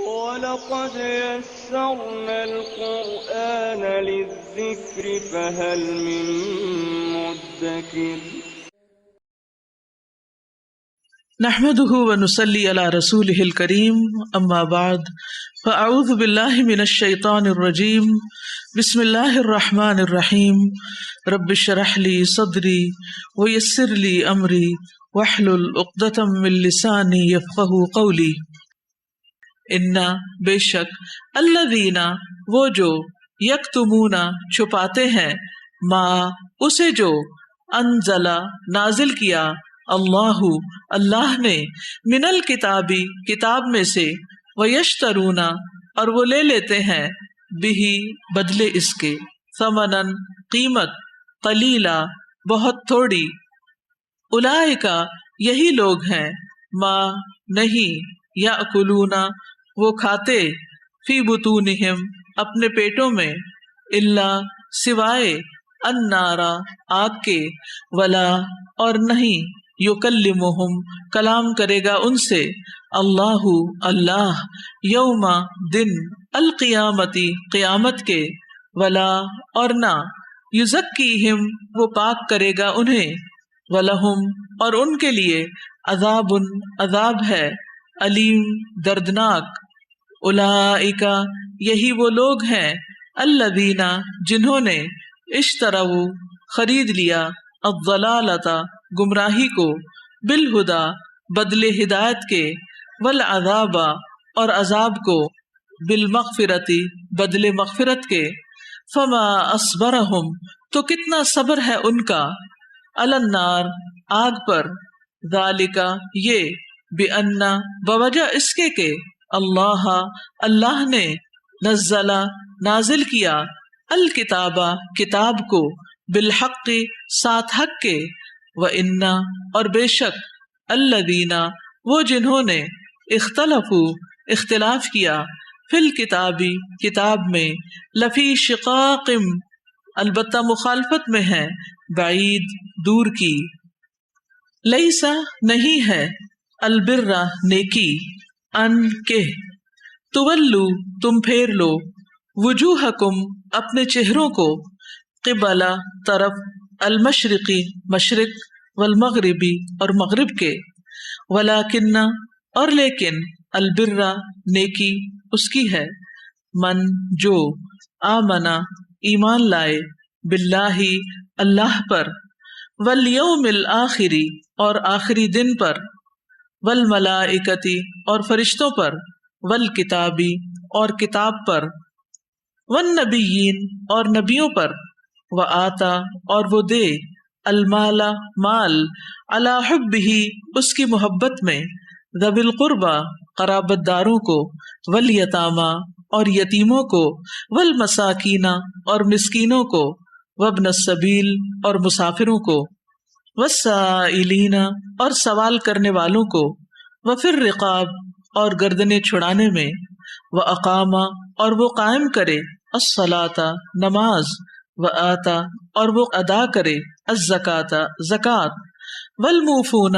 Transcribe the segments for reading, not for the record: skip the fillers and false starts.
وَلَقَدْ يَسَّرْنَا الْقُرْآنَ لِلذِّكْرِ فَهَلْ مِن مُّدَّكِرٍ نحمده ونصلي على رسوله الكريم اما بعد فاعوذ بالله من الشيطان الرجيم بسم الله الرحمن الرحيم رب اشرح لي صدري ويسر لي امري واحلل عقدة من لساني يفقهوا قولي انا بے شک الذین وہ جو یکتمون چھپاتے ہیں ما اسے جو انزل نازل کیا اللہ نے من الکتابی کتاب میں سے ویشترون اور وہ لے لیتے ہیں بہی بدلے اس کے ثمنن قیمت قلیلا بہت تھوڑی اولئک یہی لوگ ہیں ما نہیں یاکلون وہ کھاتے فی بطونہم اپنے پیٹوں میں الا سوائے النار آگ کے ولا اور نہیں یکلمہم کلام کرے گا ان سے اللہ یوم دن القیامتی قیامت کے ولا اور نہ یزکیہم وہ پاک کرے گا انہیں ولہم اور ان کے لیے عذاب ہے علیم دردناک اولئک یہی وہ لوگ ہیں الذین جنہوں نے اشتروا خرید لیا الضلالۃ گمراہی کو بالہدی بدلے ہدایت کے والعذاب اور عذاب کو بالمغفرۃ بدلے مغفرت کے فما اصبرہم تو کتنا صبر ہے ان کا علی النار آگ پر ذالک یہ بأن بوجہ اس کے کہ اللہ نے نازل کیا الکتاب کتاب کو بالحق ساتھ حق کے وَإِنَّ اور بے شک الذین وہ جنہوں نے اختلاف کیا فی الکتابی کتاب میں لفی شقاق البتہ مخالفت میں ہے بعید دور کی لیسا نہیں ہے البر نیکی ان کہ تولو تم پھیر لو وجوہکم اپنے چہروں کو قبل طرف المشرقی مشرق والمغربی اور مغرب کے ولیکن اور لیکن البر نیکی اس کی ہے من جو آمنا ایمان لائے باللہ اللہ پر والیوم الآخری اور آخری دن پر والملائکتی اور فرشتوں پر والکتابی اور کتاب پر والنبیین اور نبیوں پر وآتا اور وہ دے المال مال علی حبہ اس کی محبت میں ذوی القربى قرابت داروں کو والیتامی اور یتیموں کو والمساکین اور مسکینوں کو وابن السبیل اور مسافروں کو والسائلین اور سوال کرنے والوں کو وفی الرقاب اور گردنیں چھڑانے میں واقام اور وہ قائم کرے الصلاۃ نماز وآتا اور وہ ادا کرے الزکاۃ زکوٰۃ والموفون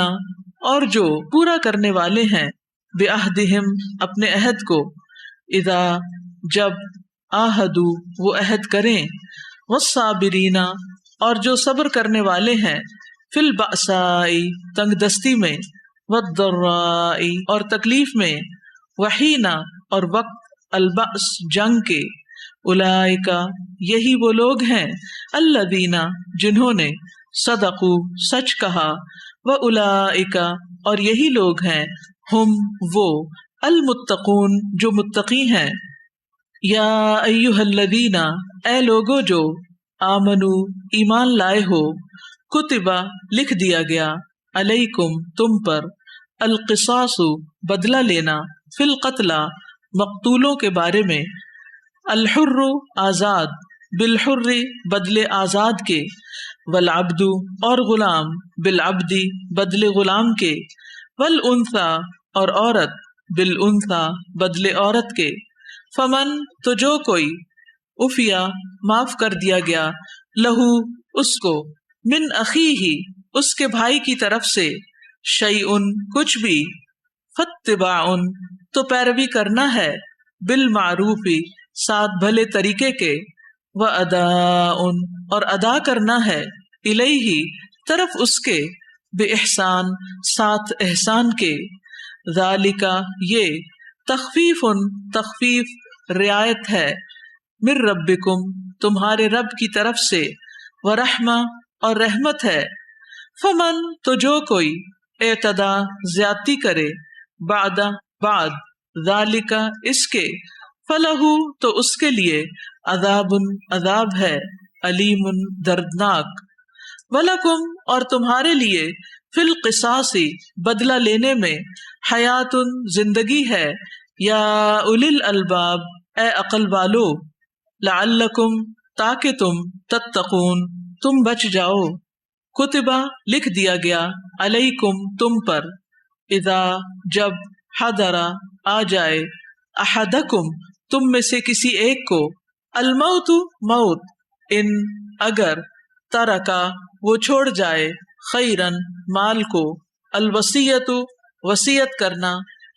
اور جو پورا کرنے والے ہیں بعہدہم اپنے عہد کو اذا جب عاہدوا وہ عہد کریں والصابرین اور جو صبر کرنے والے ہیں فی البأساء تنگ دستی میں والضراء اور تکلیف میں وحین اور وقت البأس جنگ کے اولئک یہی وہ لوگ ہیں الذین جنہوں نے صدقوا سچ کہا واولئک اور یہی لوگ ہیں ہم وہ المتقون جو متقی ہیں یا ایھا الذین اے لوگو جو آمنو ایمان لائے ہو کتبہ لکھ دیا گیا علیکم تم پر القصاص بدلہ لینا فی القتلى مقتولوں کے بارے میں الحر آزاد بالحر بدلے آزاد کے والعبد اور غلام بالعبد بدلے غلام کے والانثى اور عورت بالانثى بدلے عورت کے فمن تو جو کوئی عفیا معاف کر دیا گیا لہو اس کو من اخیہ اس کے بھائی کی طرف سے شیئن کچھ بھی فاتباع تو پیروی کرنا ہے، بالمعروف ساتھ بھلے طریقے کے، واداء اور ادا کرنا ہے، الیہ طرف اس کے، باحسان ساتھ احسان کے، ذالک یہ، تخفیف تخفیف رعایت ہے، من ربکم تمہارے رب کی طرف سے، ورحمہ اور رحمت ہے، فمن تو جو کوئی اعتدا زیادتی کرے، بعد ذالک اس کے، فلہ تو اس کے لیے عذاب عذاب ہے، علیم دردناک، ولکم اور تمہارے لیے، فی القصاص بدلہ لینے میں، حیات زندگی ہے، یا اولی الالباب اے عقل والو، لعلکم تاکہ تم، تتقون تم بچ جاؤ، کتبہ لکھ دیا گیا، علیکم تم پر، اذا جب، حضرا آ جائے، احدکم تم میں سے کسی ایک کو، الموت موت، ان اگر، ترکا وہ چھوڑ جائے، خیرن مال کو، الوصیت وصیت کرنا،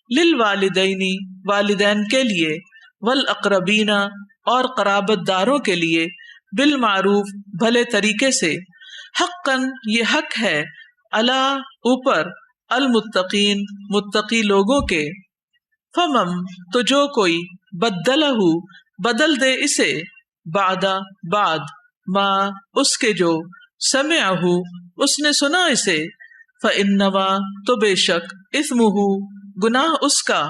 للوالدین والدین کے لیے، والاقربین اور قرابت داروں کے لیے، بالمعروف بھلے طریقے سے، حقا یہ حق ہے، علی اوپر، المتقین متقی لوگوں کے، فمم تو جو کوئی، بدلہ بدل دے اسے، بعد ما اس کے جو، سمعہ اس نے سنا اسے، فانما تو بے شک، اثمہ گناہ اس کا،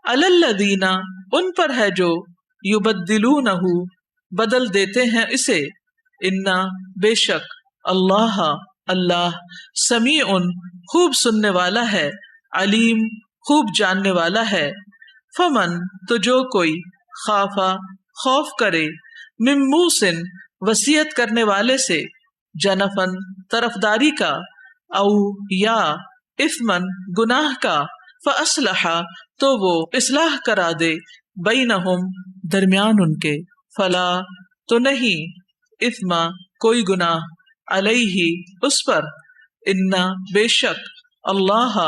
علی الذین ان پر ہے جو، یبدلونہ بدل دیتے ہیں اسے، انا بے شک، اللہ اللہ، سمیع خوب سننے والا ہے، علیم خوب جاننے والا ہے، فمن تو جو کوئی، خافا خوف کرے، من موسن وصیت کرنے والے سے، جنفن طرفداری کا، او یا اثمن گناہ کا، فاصلح تو وہ اصلاح کرا دے، بینہم درمیان ان کے، فلا تو نہیں، اثم کوئی گناہ، علیہ اس پر، انا بے شک، اللہ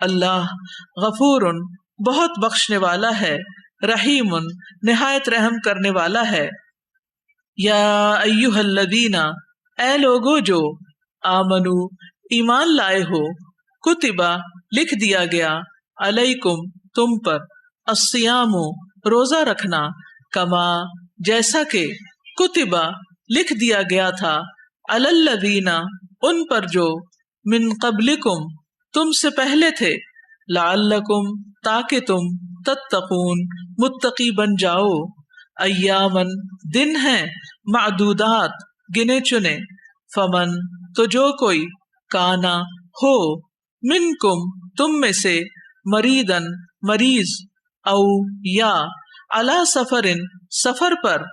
اللہ، غفور بہت بخشنے والا ہے، رحیم نہایت رحم کرنے والا ہے، یا ایہا الذین اے لوگو جو، آمنو ایمان لائے ہو، کتبہ لکھ دیا گیا، علیکم تم پر، الصیام روزہ رکھنا، کما جیسا کہ، کتبہ لکھ دیا گیا تھا، علی الذین ان پر جو، من قبلکم تم سے پہلے تھے، لعلکم تاکہ تم، تتقون متقی بن جاؤ، ایامن دن ہیں، معدودات گنے چنے، فمن تو جو کوئی، کانا ہو، منکم تم میں سے، مریدن مریض، او یا، علی سفرن سفر پر،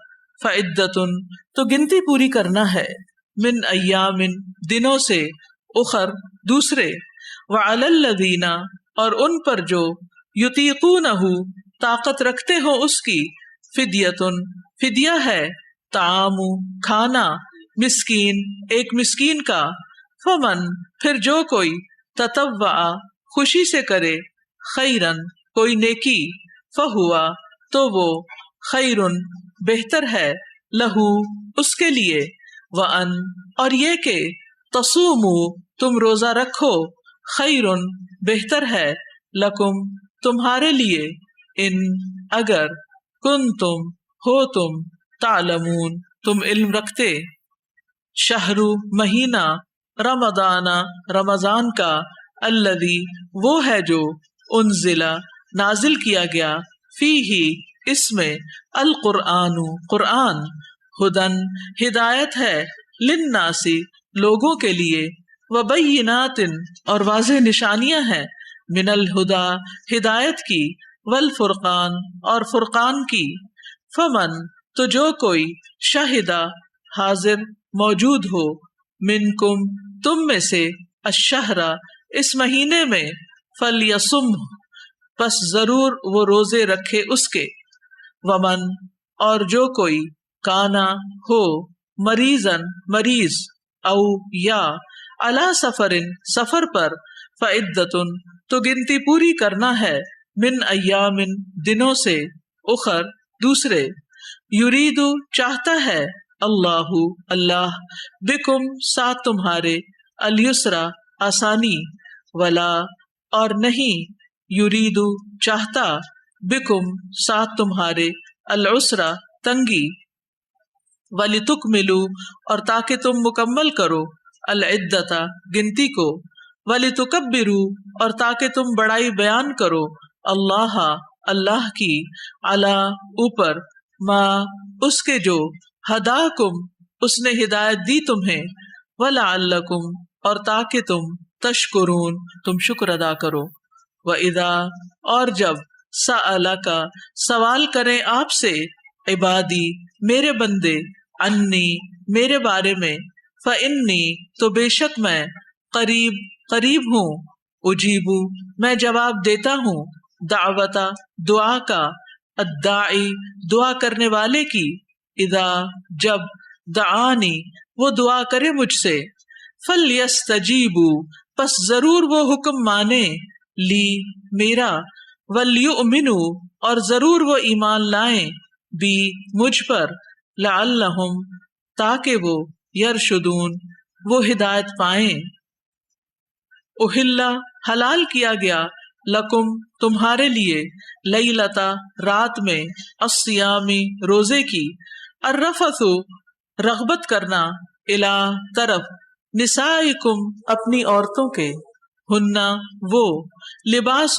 فعدتن تو گنتی پوری کرنا ہے، من ایامن دنوں سے، اخر دوسرے، وعلی الذین اور ان پر جو، یطیقونہ طاقت رکھتے ہو اس کی، فدیتن فدیہ ہے، طعام کھانا، مسکین ایک مسکین کا، فمن پھر جو کوئی، تطوع خوشی سے کرے، خیرن کوئی نیکی، فہوا تو وہ، خیرن بہتر ہے، لہو اس کے لیے، وان اور یہ کہ، تصوموا تم روزہ رکھو، خیرن بہتر ہے، لکم تمہارے لیے، ان اگر، کنتم ہو تم، تعلمون تم علم رکھتے، شہر مہینہ، رمضان رمضان کا، الذی وہ ہے جو، انزل نازل کیا گیا، فیہ اس میں، القرآن قرآن، ہدن ہدایت ہے، للناس لوگوں کے لیے، وبینات اور واضح نشانیاں ہیں، من الہدی ہدایت کی، والفرقان اور فرقان کی، فمن تو جو کوئی، شاہدہ حاضر موجود ہو، منکم تم میں سے، الشہر اس مہینے میں، فلیصمہ پس ضرور وہ روزے رکھے اس کے، ومن اور جو کوئی، کانا ہو، مریضن مریض، او یا، علی سفرن سفر پر، فعدتن تو گنتی پوری کرنا ہے، من ایامن دنوں سے، اخر دوسرے، یریدو چاہتا ہے، اللہ اللہ، بکم ساتھ تمہارے، الیسرا آسانی، ولا اور نہیں، یریدو چاہتا، بکم ساتھ تمہارے، العسرا تنگی، وَلِتُكْمِلُوا اور تاکہ تم مکمل کرو، العدۃ گنتی کو، وَلِتُكَبِّرُوا اور تاکہ تم بڑائی بیان کرو، اللہ اللہ کی، علی اوپر، ما اس کے جو، ہداکم اس نے ہدایت دی تمہیں، وَلَعَلَّكُمْ اور تاکہ تم، تشکرون تم شکر ادا کرو، وَإِذَا اور جب، سَأَلَكَ سوال کریں آپ سے، عبادی میرے بندے، انی میرے بارے میں، فإنی تو بے شک میں، قریب قریب ہوں، اجیبو میں جواب دیتا ہوں، دعوتا دعا کا، الداعی دعا کرنے والے کی، اذا جب، دعانی وہ دعا کرے مجھ سے، فلیستجیبوا پس ضرور وہ حکم مانے، لی میرا، ولیؤمنوا اور ضرور وہ ایمان لائیں، بی مجھ پر، لعلہم تاکہ وہ، یرشدون وہ ہدایت پائیں، احلا حلال کیا گیا، لکم تمہارے لیے، لیلتا رات میں، الصیامی روزے کی، الرفث رغبت کرنا، الی طرف، نسائکم اپنی عورتوں کے، ہننا وہ، لباس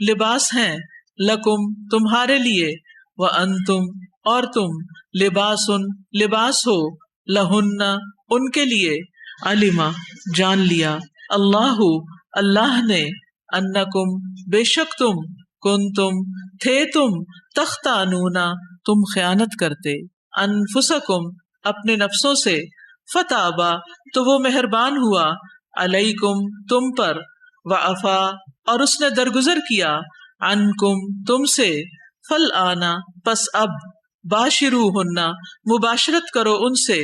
لباس ہیں، لکم تمہارے لیے، وانتم اور تم، لباس لباس ہو، لہن ان کے لیے، علما جان لیا، اللہ اللہ نے، انکم بے شک تم، کنتم تھے تم، تختانون تم خیانت کرتے، انفسکم اپنے نفسوں سے، فتابا تو وہ مہربان ہوا، علیکم تم پر، وعفا اور اس نے درگزر کیا، عنکم تم سے، فالآن پس اب، باشروہن مباشرت کرو ان سے،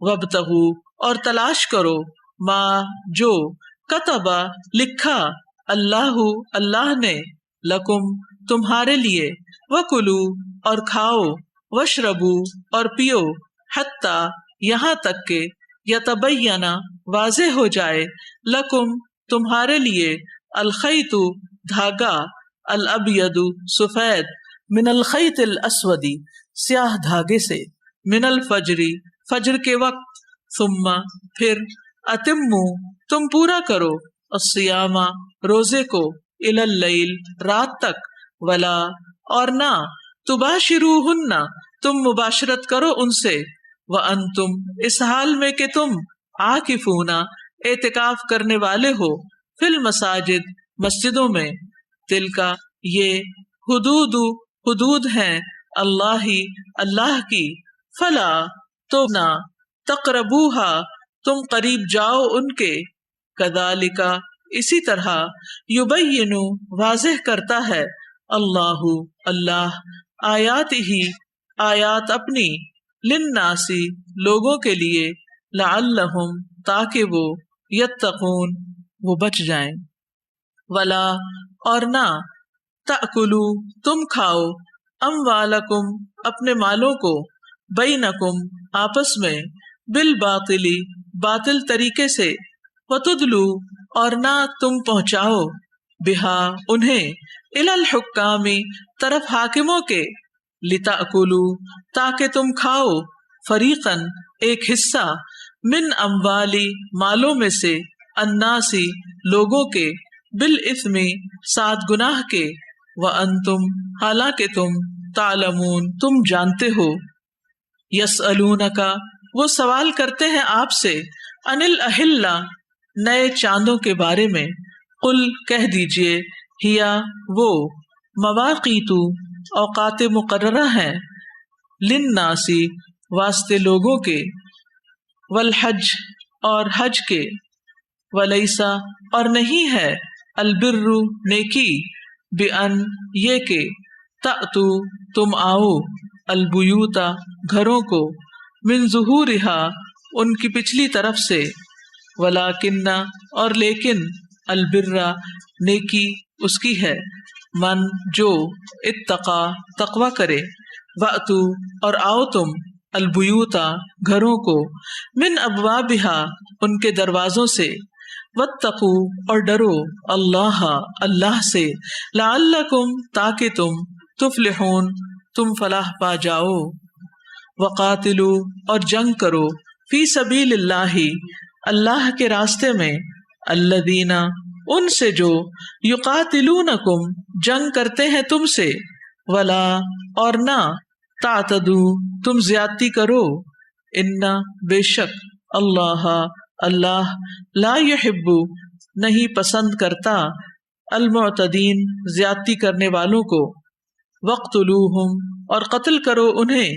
وابتغوا اور تلاش کرو، ما جو، کتبا لکھا، اللہ اللہ نے، لکم تمہارے لیے، وکلوا اور کھاؤ، واشربوا اور پیو، حتی یہاں تک کہ، یتبین واضح ہو جائے، لکم تمہارے لیے، الخیط دھاگا، الابید سفید، من الخیط الاسود سیاہ دھاگے سے، من الفجر فجر کے وقت، ثم پھر، اتموا تم پورا کرو، الصیام روزے کو، الی اللیل رات تک، ولا اور نہ، تباشروہن تم مباشرت کرو ان سے، وانتم اس حال میں کہ تم، عاکفون اعتکاف کرنے والے ہو، فی المساجد مسجدوں میں، تلکا یہ، حدود حدود ہیں، اللہ اللہ کی، فلا تو نہ، تقربوہا تم قریب جاؤ ان کے، کذالک اسی طرح، یبین واضح کرتا ہے، اللہ اللہ، آیات ہی آیات اپنی، للناس لوگوں کے لیے، لعلہم تاکہ وہ، یتقون وہ بچ جائیں، ولا اور نہ، تأکلوا تم کھاؤ، اموالکم اپنے مالوں کو، بینکم آپس میں، بالباطل باطل طریقے سے، وتدلوا اور نہ تم پہنچاؤ، بہا انہیں، الی الحکام طرف حاکموں کے، لتأکلوا تاکہ تم کھاؤ، فریقا ایک حصہ، من اموالی مالوں میں سے، الناس لوگوں کے، بالاثم ساتھ گناہ کے، وانتم حالانکہ تم، تعلمون تم جانتے ہو، یسألونک وہ سوال کرتے ہیں آپ سے، عن الاحلہ نئے چاندوں کے بارے میں، قل کہہ دیجئے، ہیا وہ، مواقیت اوقات مقررہ ہیں، للناس واسطے لوگوں کے، والحج اور حج کے، ولیسا اور نہیں ہے، البر نیکی، بان یہ کہ، تأتو تم آؤ، البیوتا گھروں کو، من ظہورہا ان کی پچھلی طرف سے، ولیکن اور لیکن، البر نیکی اس کی ہے، من جو اتقا تقوی کرے، واتو اور آؤ تم البیوتا گھروں کو، من ابوابہا ان کے دروازوں سے، واتقو اور ڈرو اللہ اللہ سے، لعلکم تاکہ تم تفلحون تم فلاح پا جاؤ، وقاتلو اور جنگ کرو، فی سبیل اللہ اللہ کے راستے میں، الذین ان سے جو یقاتلونکم جنگ کرتے ہیں تم سے، ولا اور نہ تعتدو تم زیادتی کرو، ان بے شک اللہ اللہ لا یحب نہیں پسند کرتا المعتدین زیادتی کرنے والوں کو، وقتلوہم اور قتل کرو انہیں،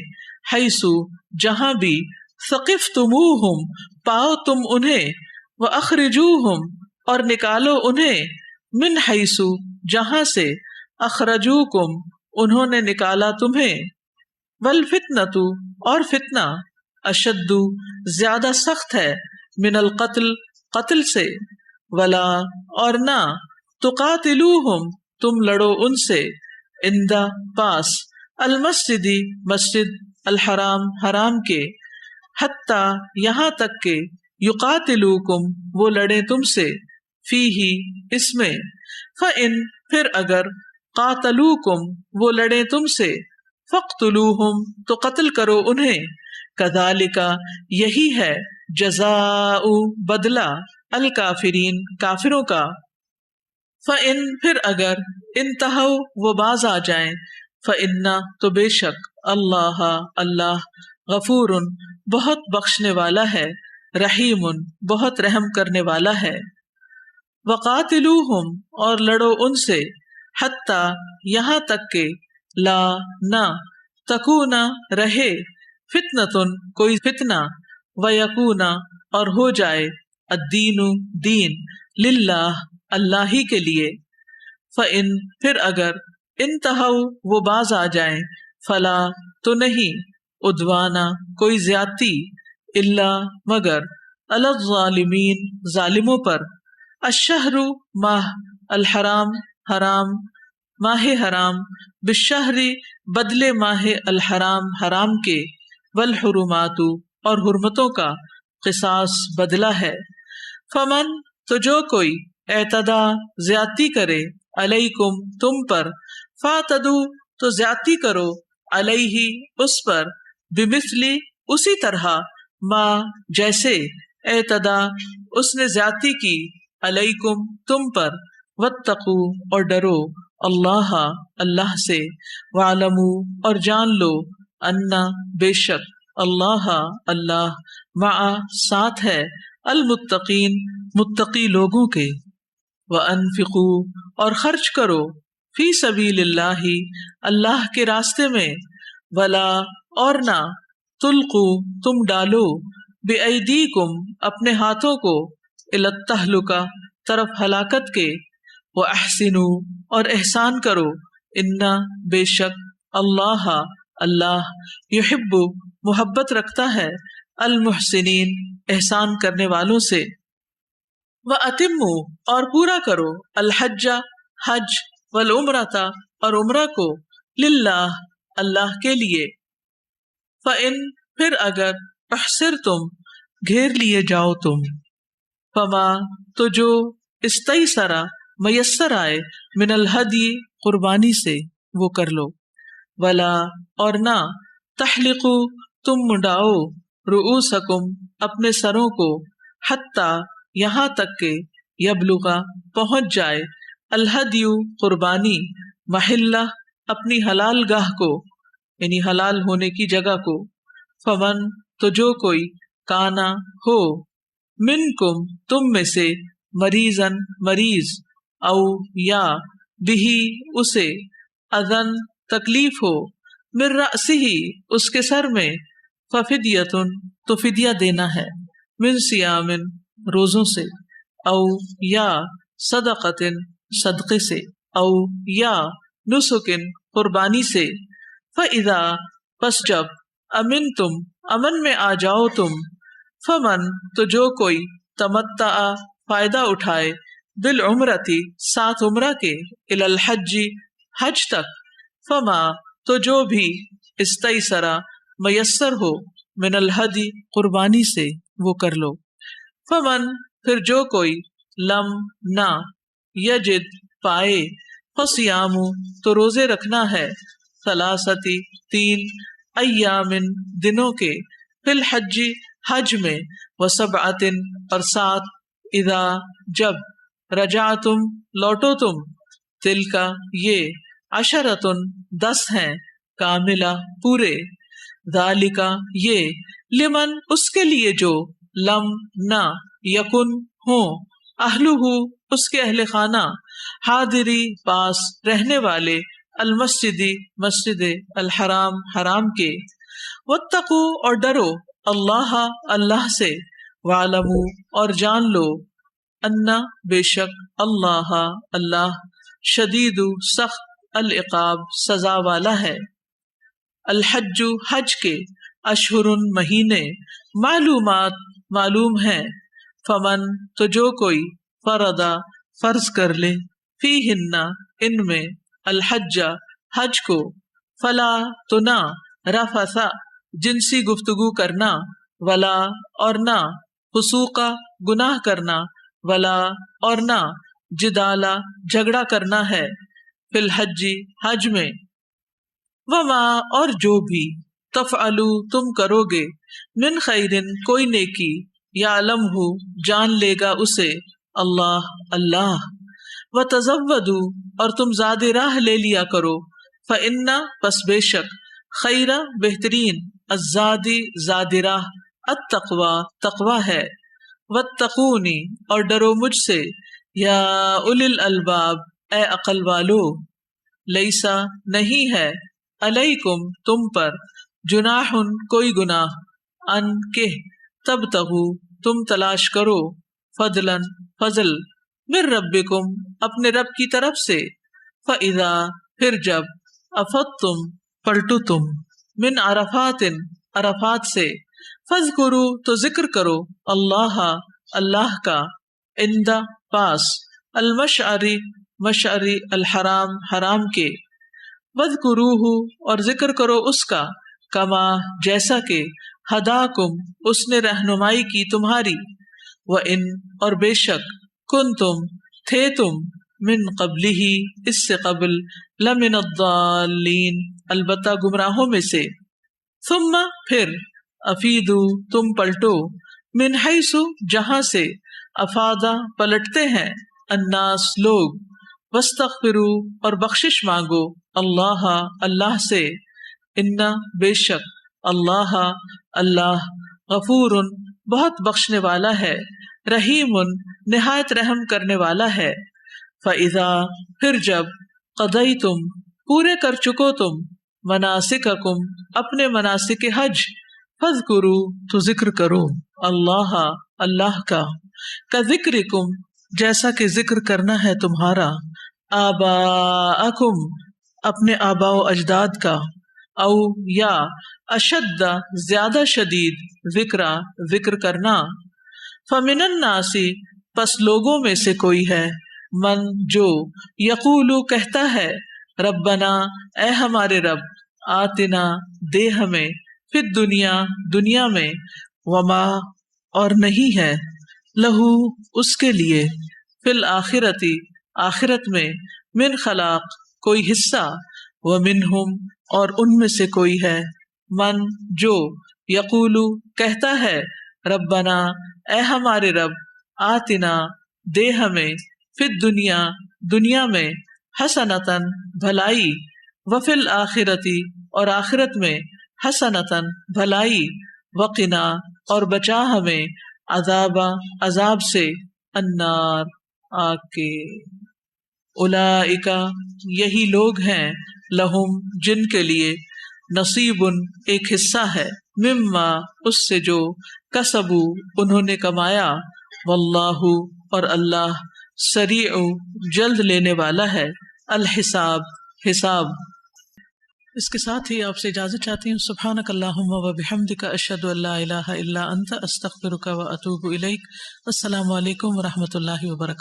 حیثو جہاں بھی، ثقفتموہم پاؤ تم انہیں، واخرجوہم اور نکالو انہیں، من حیثو جہاں سے، اخرجوکم انہوں نے نکالا تمہیں، والفتنۃ اور فتنہ، اشد زیادہ سخت ہے، من القتل قتل سے، ولا اور نہ، تقاتلوہم تم لڑو ان سے، اندہ پاس، المسجد مسجد، الحرام حرام کے، حتی یہاں تک کہ، یقاتلوکم وہ لڑیں تم سے، فیہ اس میں، فإن پھر اگر، قاتلوکم وہ لڑیں تم سے، فاقتلوہم تو قتل کرو انہیں، کذالک یہی ہے، جزاء بدلہ، الکافرین کافروں کا، فإن پھر اگر، انتہوا وہ باز آ جائیں، فإن تو بے شک، اللہ اللہ، غفور بہت بخشنے والا ہے، رحیم بہت رحم کرنے والا ہے، وقاتلوہم اور لڑو ان سے، حتی یہاں تک کہ، لا نہ، تکون رہے، فتنۃ کوئی فتنہ، ویکون اور ہو جائے، الدین دین، للہ اللہ ہی کے لیے، فإن پھر اگر، انتہوا وہ باز آ جائیں، فلا تو نہیں، عدوانا کوئی زیادتی، الا مگر، علی الظالمین ظالموں پر، الشہر ماہ، الحرام حرام، ماہ حرام، بالشہر بدلے ماہ الحرام حرام کے، والحرمات اور حرمتوں کا، قصاص بدلہ ہے، فمن تو جو کوئی، اعتدا زیادتی کرے، علیکم تم پر، فاعتدو تو زیادتی کرو، علیہ اس پر، بمثلی اسی طرح، ما جیسے، اعتدا اس نے زیادتی کی، علیکم تم پر، واتقو اور ڈرو، اللہ اللہ سے، وعلموا اور جان لو، انا بے شک، اللہ اللہ، مع ساتھ ہے، المتقین متقی لوگوں کے، وانفقوا اور خرچ کرو، فی سبیل اللہ اللہ کے راستے میں، ولا اور نہ، تلقوا تم ڈالو، بایدیکم اپنے ہاتھوں کو، الی التہلکہ طرف ہلاکت کے، واحسنوا اور احسان کرو، انا بے شک، اللہ اللہ، یحب محبت رکھتا ہے، المحسنین احسان کرنے والوں سے، وَأَتِمُّوا اور پورا کرو، الحج حج، والعمرۃ اور عمرہ کو، للہ اللہ کے لیے، فإن پھر اگر، احصرتم گھیر لیے جاؤ تم، فما تو جو، استیسر میسر آئے، من الہدی قربانی سے وہ کر لو، ولا اور نہ، تحلقوا تم منڈاؤ، رؤوسکم اپنے سروں کو، حتی یہاں تک کہ، یبلغ پہنچ جائے، الہدی قربانی، محلہ اپنی حلال گاہ کو، یعنی حلال ہونے کی جگہ کو، فمن تو جو کوئی، کانا ہو، منکم تم میں سے، مریضن مریض، او یا، بہی اسے، اذن تکلیف ہو، من رأسہ اس کے سر میں، ففدیۃ تو فدیہ دینا ہے، من صیام روزوں سے، او یا، صدقۃ صدقے سے، او یا، نسک قربانی سے، فإذا پس جب، امنتم امن میں آ جاؤ تم، فمن تو جو کوئی، تمتع فائدہ اٹھائے، بالعمرتی ساتھ عمرہ کے الی الحج حج تک فما تو جو بھی استیسرا میسر ہو من الہدی قربانی سے وہ کر لو. فمن پھر جو کوئی لم نہ یجد پائے فصیام تو روزے رکھنا ہے ثلاثتی 3 ایام دنوں کے فی الحج حج میں وسبعۃ اور 7 اذا جب رجعتم لوٹو تم تلکا یہ عشرۃ 10 ہیں کاملہ پورے ذالکا یہ لمن اس کے لیے جو لم نہ یکن ہوں اہلہ اس کے اہل خانہ حاضری پاس رہنے والے المسجدی مسجد الحرام حرام کے واتقوا اور ڈرو اللہ اللہ سے وعلموا اور جان لو انا بے شک اللہ اللہ شدید سخت العقاب سزا والا ہے. الحج حج کے اشہر مہینے معلومات معلوم ہیں فمن تو جو کوئی فردا فرض کر لے فیہن ان میں الحج حج کو فلا تو نہ رفث جنسی گفتگو کرنا ولا اور نہ فسوقا گناہ کرنا ولا اور نہ جدالا جھگڑا کرنا ہے فی الحج حج میں. وما اور جو بھی تفعلو تم کرو گے من خیرن کوئی نیکی یعلمہ جان لے گا اسے اللہ اللہ. وتزودوا اور تم زاد راہ لے لیا کرو فإن پس بے شک خیر بہترین الزادی زاد راہ التقوی تقوی ہے. واتقونی اور ڈرو مجھ سے یا اولی الالباب اے عقل والو. لیسا نہیں ہے علیکم تم پر جناح کوئی گناہ ان کہ تبتغوا تم تلاش کرو فضلا فضل من ربکم اپنے رب کی طرف سے فاذا پھر جب افضتم پلٹو تم من عرفات عرفات سے فاذکروا تو ذکر کرو اللہ اللہ کا عند پاس المشعر مشعر الحرام حرام کے وذکروہ اور ذکر کرو اس کا کما جیسا کہ ہداکم اس نے رہنمائی کی تمہاری وان اور بے شک کنتم تھے تم من قبلہ اس سے قبل لمن الضالین البتہ گمراہوں میں سے. ثم پھر افیدو تم پلٹو من حیث جہاں سے افادا پلٹتے ہیں الناس لوگ واستغفروا اور بخشش مانگو اللہ اللہ سے ان بے شک اللہ اللہ غفور بہت بخشنے والا ہے رحیم نہایت رحم کرنے والا ہے. فَإِذَا پھر جب قضیتم پورے کر چکو تم مناسککم اپنے مناسک حج فاذکروا تو ذکر کرو اللہ اللہ کا کذکرکم جیسا کہ ذکر کرنا ہے تمہارا آباءکم اپنے آباء و اجداد کا او یا اشد زیادہ شدید ذکر کرنا. فمن الناس پس لوگوں میں سے کوئی ہے من جو یقولو کہتا ہے ربنا اے ہمارے رب آتنا دے ہمیں فی الدنیا دنیا میں وما اور نہیں ہے لہو اس کے لیے فی الآخرتی آخرت میں من خلاق کوئی حصہ ومنہم اور ان میں سے کوئی ہے من جو یقولو کہتا ہے ربنا اے ہمارے رب آتنا دے ہمیں فی الدنیا دنیا میں حسنتاً بھلائی وفی الآخرتی اور آخرت میں حسنتاً بھلائی وقنا اور بچا ہمیں عذاب سے النار آگ کے. اولئک یہی لوگ ہیں لہم جن کے لیے نصیب ایک حصہ ہے مما اس سے جو کسبو انہوں نے کمایا واللہ اور اللہ سریع جلد لینے والا ہے الحساب حساب. اس کے ساتھ ہی آپ سے اجازت چاہتی ہوں. سبحانک اللہم و بحمدک اشہد ان لا الہ الا انت استغفرک و اتوب الیک. السلام علیکم و رحمۃ اللہ وبرکاتہ.